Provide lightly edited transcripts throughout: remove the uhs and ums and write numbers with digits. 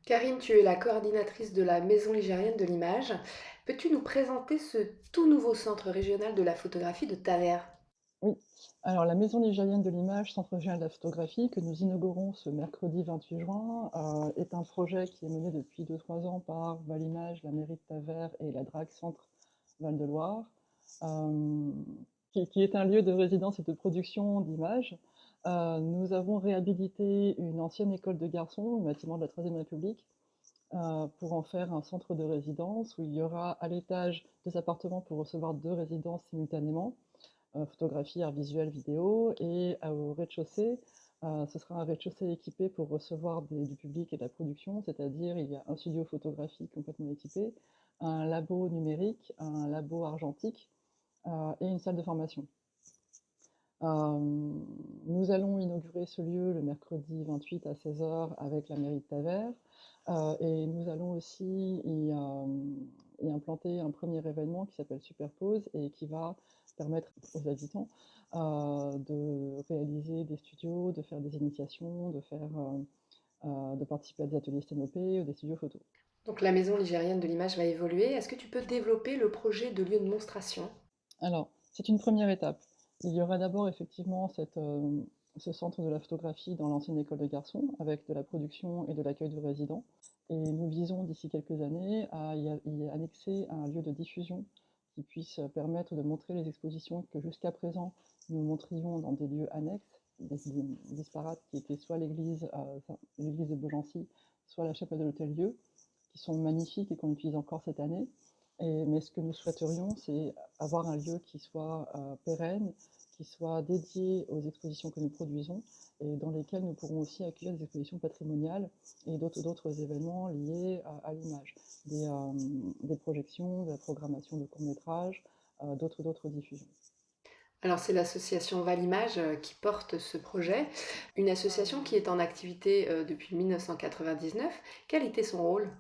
Karine, tu es la coordinatrice de la Maison ligérienne de l'image. Peux-tu nous présenter ce tout nouveau centre régional de la photographie de Tavers? Oui, alors la Maison nigérienne de l'image, Centre régional de la photographie, que nous inaugurons ce mercredi 28 juin, est un projet qui est mené depuis 2-3 ans par Valimage, la mairie de Tavers et la DRAC Centre Val-de-Loire, euh, qui est un lieu de résidence et de production d'images. Nous avons réhabilité une ancienne école de garçons, un bâtiment de la Troisième République, pour en faire un centre de résidence où il y aura à l'étage 2 appartements pour recevoir 2 résidences simultanément, photographie, art visuel, vidéo, et au rez-de-chaussée, ce sera un rez-de-chaussée équipé pour recevoir du public et de la production, c'est-à-dire il y a un studio photographique complètement équipé, un labo numérique, un labo argentique et une salle de formation. Euh, Nous allons inaugurer ce lieu le mercredi 28 à 16 heures avec la mairie de Tavers, et nous allons aussi y implanter un premier événement qui s'appelle Superpose et qui va permettre aux habitants de réaliser des studios, de faire des initiations, de participer à des ateliers sténopés ou des studios photo. Donc la Maison ligérienne de l'image va évoluer. Est-ce que tu peux développer le projet de lieu de monstration? Alors, c'est une première étape. Il y aura d'abord effectivement ce centre de la photographie dans l'ancienne école de garçons, avec de la production et de l'accueil de résidents. Et nous visons d'ici quelques années à y annexer un lieu de diffusion qui puisse permettre de montrer les expositions que jusqu'à présent nous montrions dans des lieux annexes, des disparates, qui étaient soit l'église de Beaugency, soit la chapelle de l'Hôtel-Dieu, qui sont magnifiques et qu'on utilise encore cette année. Mais ce que nous souhaiterions, c'est avoir un lieu qui soit pérenne, qui soit dédié aux expositions que nous produisons et dans lesquelles nous pourrons aussi accueillir des expositions patrimoniales et d'autres événements liés à l'image, des projections, de la programmation de courts-métrages, d'autres diffusions. Alors c'est l'association Valimage qui porte ce projet, une association qui est en activité depuis 1999. Quel était son rôle?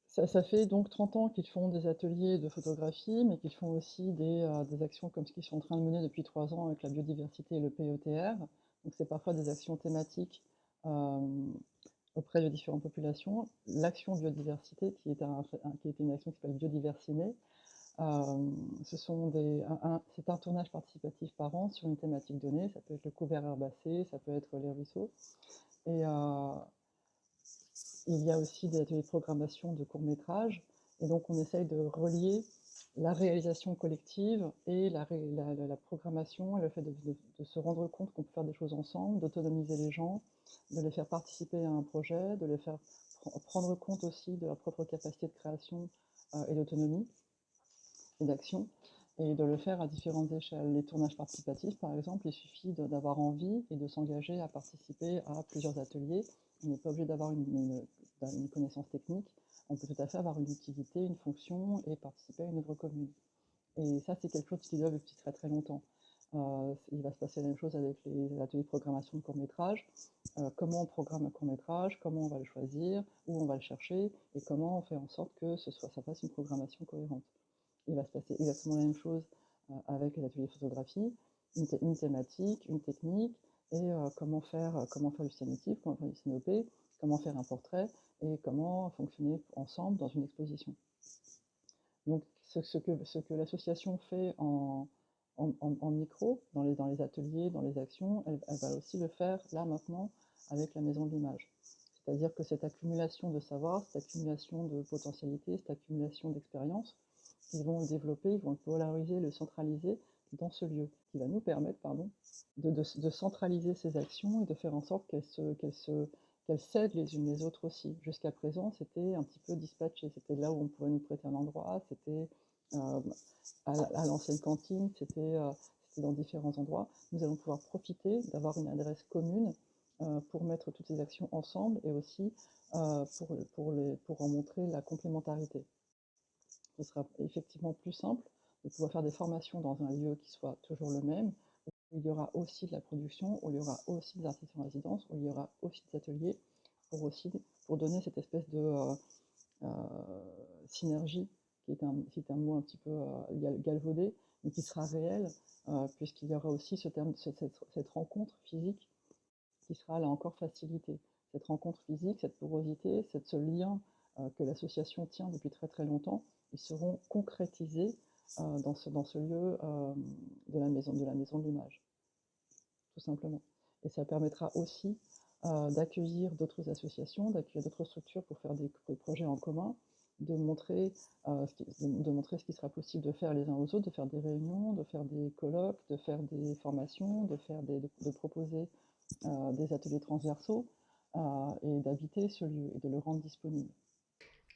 Ça fait donc 30 ans qu'ils font des ateliers de photographie, mais qu'ils font aussi des actions comme ce qu'ils sont en train de mener depuis 3 ans avec la biodiversité et le PETR. Donc c'est parfois des actions thématiques euh, auprès de différentes populations. L'action biodiversité, qui est une action qui s'appelle Biodiversiné, c'est un tournage participatif par an sur une thématique donnée. Ça peut être le couvert herbacé, ça peut être les ruisseaux. Et il y a aussi des ateliers de programmation de courts-métrages. Et donc, on essaye de relier la réalisation collective et la programmation, et le fait de se rendre compte qu'on peut faire des choses ensemble, d'autonomiser les gens, de les faire participer à un projet, de les faire prendre compte aussi de leur propre capacité de création et d'autonomie et d'action, et de le faire à différentes échelles. Les tournages participatifs, par exemple, il suffit d'avoir envie et de s'engager à participer à plusieurs ateliers. On n'est pas obligé d'avoir une connaissance technique. On peut tout à fait avoir une utilité, une fonction et participer à une œuvre commune. Et ça, c'est quelque chose qui dure depuis très très longtemps. Il va se passer la même chose avec les ateliers de programmation de court-métrage. Comment on programme un court-métrage, comment on va le choisir, où on va le chercher, et comment on fait en sorte que ça fasse une programmation cohérente. Il va se passer exactement la même chose avec les ateliers de photographie, une thématique, une technique, et comment faire du cinétique, comment faire du cinépé, comment faire un portrait, et comment fonctionner ensemble dans une exposition. Donc ce que l'association fait en micro, dans les ateliers, dans les actions, elle va aussi le faire là maintenant avec la maison de l'image. C'est-à-dire que cette accumulation de savoir, cette accumulation de potentialités, cette accumulation d'expérience, ils vont le développer, ils vont le polariser, le centraliser dans ce lieu, qui va nous permettre, pardon, de centraliser ces actions et de faire en sorte qu'elles s'aident les unes les autres aussi. Jusqu'à présent, c'était un petit peu dispatché, c'était là où on pouvait nous prêter un endroit, c'était euh, à l'ancienne cantine, c'était dans différents endroits. Nous allons pouvoir profiter d'avoir une adresse commune pour mettre toutes ces actions ensemble et aussi pour en montrer la complémentarité. Ce sera effectivement plus simple de pouvoir faire des formations dans un lieu qui soit toujours le même, où il y aura aussi de la production, où il y aura aussi des artistes en résidence, où il y aura aussi des ateliers pour donner cette espèce de euh, synergie, qui est un mot un petit peu galvaudé, mais qui sera réel, puisqu'il y aura aussi cette rencontre physique qui sera là encore facilitée. cette rencontre physique, cette porosité, ce lien que l'association tient depuis très très longtemps, ils seront concrétisés dans ce lieu de la maison de l'image, tout simplement. Et ça permettra aussi d'accueillir d'autres associations, d'accueillir d'autres structures pour faire des projets en commun, de montrer ce qui sera possible de faire les uns aux autres, de faire des réunions, de faire des colloques, de faire des formations, de proposer des ateliers transversaux et d'habiter ce lieu et de le rendre disponible.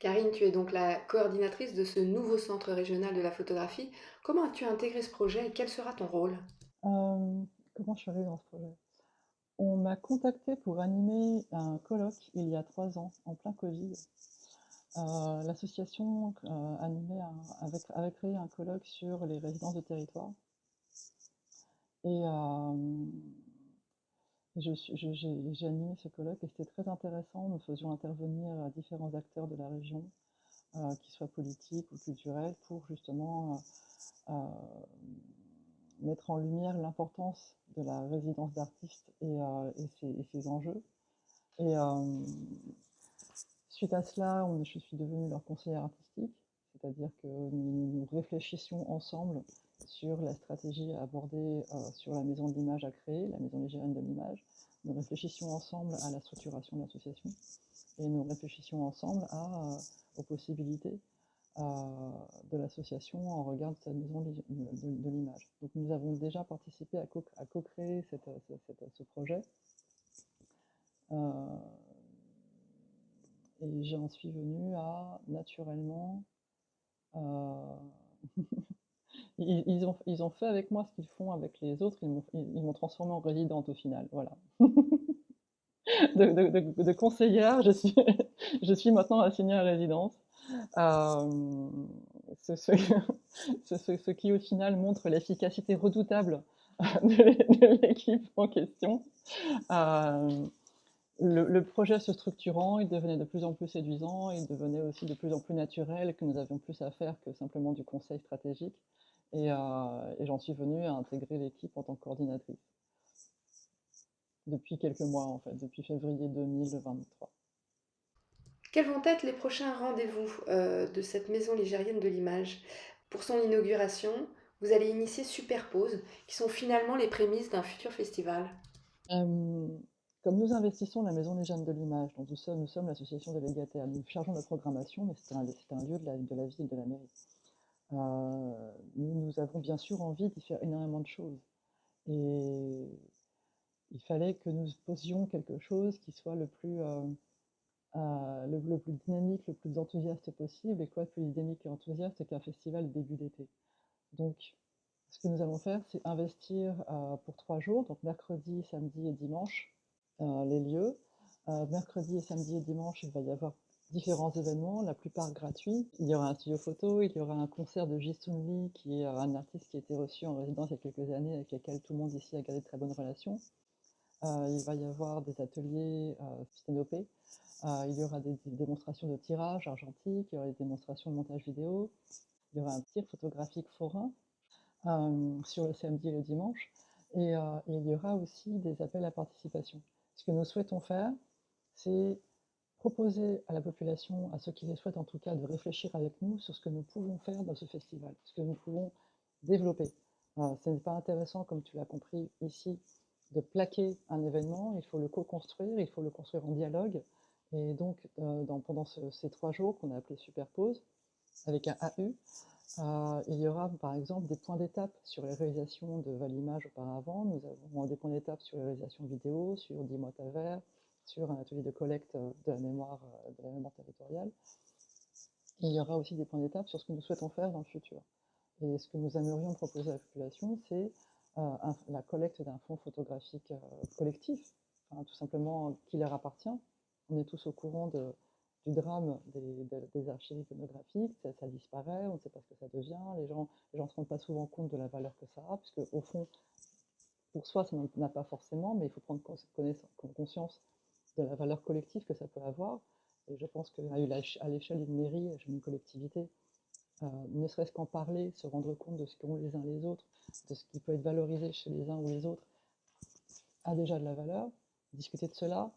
Karine, tu es donc la coordinatrice de ce nouveau centre régional de la photographie. Comment as-tu intégré ce projet et quel sera ton rôle? Comment je suis arrivée dans ce projet? On m'a contacté pour animer un colloque il y a 3 ans, en plein Covid. L'association avait créé un colloque sur les résidences de territoire. Et j'ai animé ce colloque et c'était très intéressant. Nous faisions intervenir différents acteurs de la région, qu'ils soient politiques ou culturels, pour justement mettre en lumière l'importance de la résidence d'artistes et ses enjeux. Et suite à cela, je suis devenue leur conseillère artistique, c'est-à-dire que nous réfléchissions ensemble sur la stratégie à aborder sur la maison de l'image à créer, la maison ligérienne de l'image. Nous réfléchissions ensemble à la structuration de l'association et nous réfléchissions ensemble aux possibilités de l'association en regard de cette maison de l'image. Donc nous avons déjà participé à co-créer ce projet. Et j'en suis venue à, naturellement, ils ont fait avec moi ce qu'ils font avec les autres, ils m'ont transformée en résidente au final, voilà. De conseillère, je suis maintenant assignée à résidence. Ce qui au final montre l'efficacité redoutable de l'équipe en question. Le projet se structurant, il devenait de plus en plus séduisant, il devenait aussi de plus en plus naturel, que nous avions plus à faire que simplement du conseil stratégique. Et j'en suis venue à intégrer l'équipe en tant que coordinatrice. Depuis quelques mois, en fait, depuis février 2023. Quels vont être les prochains rendez-vous de cette maison ligérienne de l'image? Pour son inauguration, vous allez initier Superpose, qui sont finalement les prémices d'un futur festival. Comme nous investissons la Maison des Jeunes de l'Image, dont nous sommes l'association délégataire, nous chargeons la programmation, mais c'est un lieu de la ville, de la mairie. Nous avons bien sûr envie d'y faire énormément de choses. Et il fallait que nous posions quelque chose qui soit le plus dynamique, le plus enthousiaste possible. Et quoi de plus dynamique et enthousiaste qu'un festival début d'été. Donc, ce que nous allons faire, c'est investir pour 3 jours, donc mercredi, samedi et dimanche, les lieux. Mercredi et samedi et dimanche, il va y avoir différents événements, la plupart gratuits. Il y aura un studio photo, il y aura un concert de Ji-Sun Lee, qui est un artiste qui a été reçu en résidence il y a quelques années, avec lequel tout le monde ici a gardé de très bonnes relations. Il va y avoir des ateliers sténopés. Il y aura des démonstrations de tirage argentique, il y aura des démonstrations de montage vidéo, il y aura un tir photographique forain sur le samedi et le dimanche, et il y aura aussi des appels à participation. Ce que nous souhaitons faire, c'est proposer à la population, à ceux qui le souhaitent en tout cas, de réfléchir avec nous sur ce que nous pouvons faire dans ce festival, ce que nous pouvons développer. Ce n'est pas intéressant, comme tu l'as compris ici, de plaquer un événement, il faut le co-construire, il faut le construire en dialogue. Et donc, pendant ces 3 jours qu'on a appelés Superpose, avec un AU, il y aura par exemple des points d'étape sur les réalisations de Valimage auparavant. Nous avons des points d'étape sur les réalisations vidéo, sur 10 mois Tavers, sur un atelier de collecte de la mémoire territoriale. Et il y aura aussi des points d'étape sur ce que nous souhaitons faire dans le futur. Et ce que nous aimerions proposer à la population, c'est la collecte d'un fonds photographique collectif, tout simplement qui leur appartient. On est tous au courant du drame des archives iconographiques, ça disparaît, on ne sait pas ce que ça devient, les gens ne se rendent pas souvent compte de la valeur que ça a, puisque au fond, pour soi, ça n'en a pas forcément, mais il faut prendre conscience de la valeur collective que ça peut avoir. Et je pense qu'à l'échelle d'une mairie, d'une collectivité, ne serait-ce qu'en parler, se rendre compte de ce qu'ont les uns les autres, de ce qui peut être valorisé chez les uns ou les autres, a déjà de la valeur. Discuter de cela,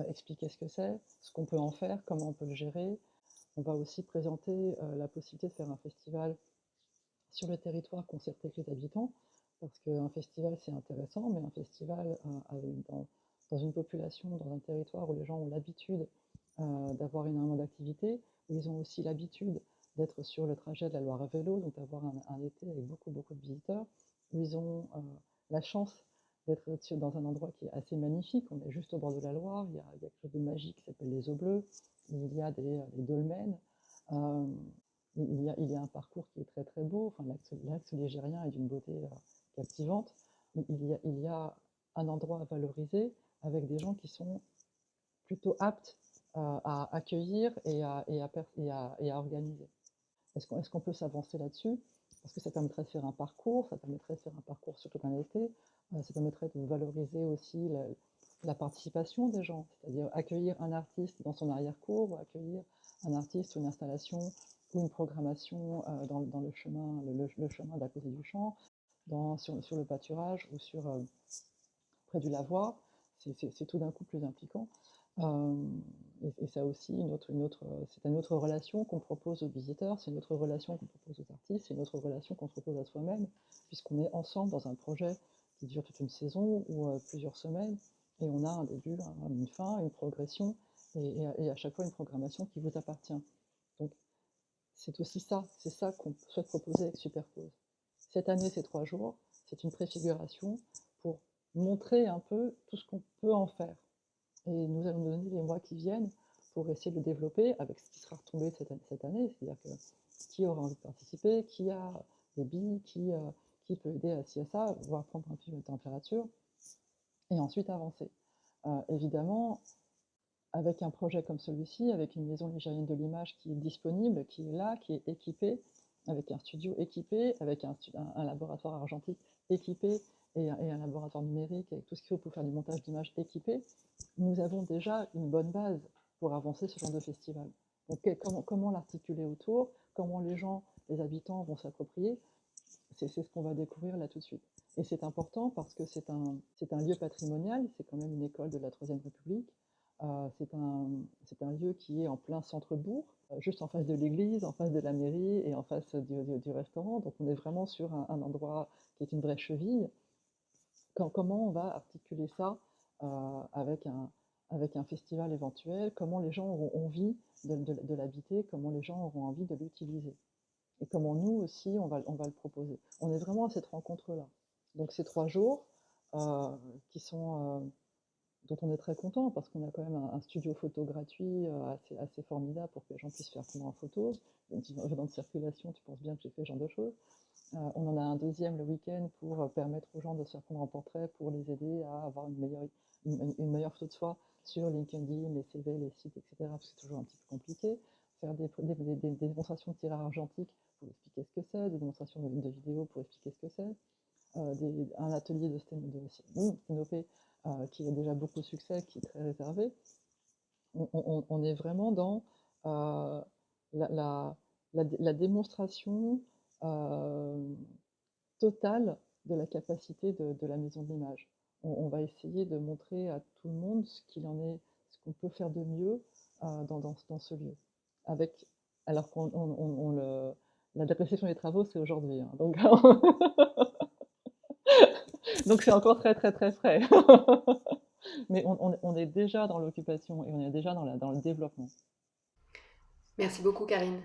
expliquer ce qu'on peut en faire, comment on peut le gérer. On va aussi présenter la possibilité de faire un festival sur le territoire concerté avec les habitants, parce qu'un festival c'est intéressant, mais un festival dans une population, dans un territoire où les gens ont l'habitude d'avoir énormément d'activités, où ils ont aussi l'habitude d'être sur le trajet de la Loire à vélo, donc d'avoir un été avec beaucoup, beaucoup de visiteurs, où ils ont la chance d'être dans un endroit qui est assez magnifique. On est juste au bord de la Loire, il y a quelque chose de magique qui s'appelle les eaux bleues, il y a des dolmens, il y a un parcours qui est très très beau, enfin, l'axe ligérien est d'une beauté captivante. Il y a un endroit à valoriser avec des gens qui sont plutôt aptes à accueillir et à organiser. Est-ce qu'on peut s'avancer là-dessus? Parce que ça permettrait de faire un parcours, ça permettrait de faire un parcours sur toute un été, ça permettrait de valoriser aussi la participation des gens, c'est-à-dire accueillir un artiste dans son arrière-cour, ou accueillir un artiste ou une installation ou une programmation dans le chemin d'à côté du champ, sur le pâturage ou près du lavoir. C'est tout d'un coup plus impliquant. Et ça aussi, c'est une autre relation qu'on propose aux visiteurs, c'est une autre relation qu'on propose aux artistes, c'est une autre relation qu'on se propose à soi-même, puisqu'on est ensemble dans un projet qui dure toute une saison ou plusieurs semaines, et on a un début, une fin, une progression, et à chaque fois une programmation qui vous appartient. Donc c'est aussi ça, c'est ça qu'on souhaite proposer avec Superpose. Cette année, c'est 3 jours, c'est une préfiguration pour montrer un peu tout ce qu'on peut en faire. Et nous allons nous donner les mois qui viennent pour essayer de le développer avec ce qui sera retombé cette année, c'est-à-dire que qui aura envie de participer, qui a des billes, qui peut aider à ci à ça, voire prendre un peu de température, et ensuite avancer. Évidemment, avec un projet comme celui-ci, avec une maison ligérienne de l'image qui est disponible, qui est là, qui est équipée, avec un studio équipé, avec un laboratoire argentique équipé et un laboratoire numérique avec tout ce qu'il faut pour faire du montage d'images équipé, nous avons déjà une bonne base pour avancer ce genre de festival. Donc comment l'articuler autour, comment les gens, les habitants vont s'approprier, c'est ce qu'on va découvrir là tout de suite. Et c'est important parce que c'est un lieu patrimonial, c'est quand même une école de la Troisième République. C'est un lieu qui est en plein centre-bourg, juste en face de l'église, en face de la mairie et en face du restaurant. Donc on est vraiment sur un endroit qui est une vraie cheville. Comment on va articuler ça avec un festival éventuel? Comment les gens auront envie de l'habiter? Comment les gens auront envie de l'utiliser? Et comment nous aussi, on va le proposer. On est vraiment à cette rencontre-là. Donc ces 3 jours qui sont dont on est très content parce qu'on a quand même un studio photo gratuit assez formidable pour que les gens puissent faire prendre en photo. Dans de circulation, tu penses bien que j'ai fait ce genre de choses. On en a un deuxième le week-end pour permettre aux gens de se faire prendre en portrait, pour les aider à avoir une meilleure photo de soi sur LinkedIn, les CV, les sites, etc. Parce que c'est toujours un petit peu compliqué. Faire des démonstrations de tirage argentique pour expliquer ce que c'est, des démonstrations de vidéos pour expliquer ce que c'est, un atelier de sténopée qui a déjà beaucoup de succès, qui est très réservé. On est vraiment dans la démonstration totale de la capacité de la maison de l'image. On va essayer de montrer à tout le monde ce qu'on peut faire de mieux dans ce lieu. Alors la réception des travaux, c'est aujourd'hui. Hein, donc c'est encore très très très frais. Mais on est déjà dans l'occupation et on est déjà dans le développement. Merci beaucoup, Karine.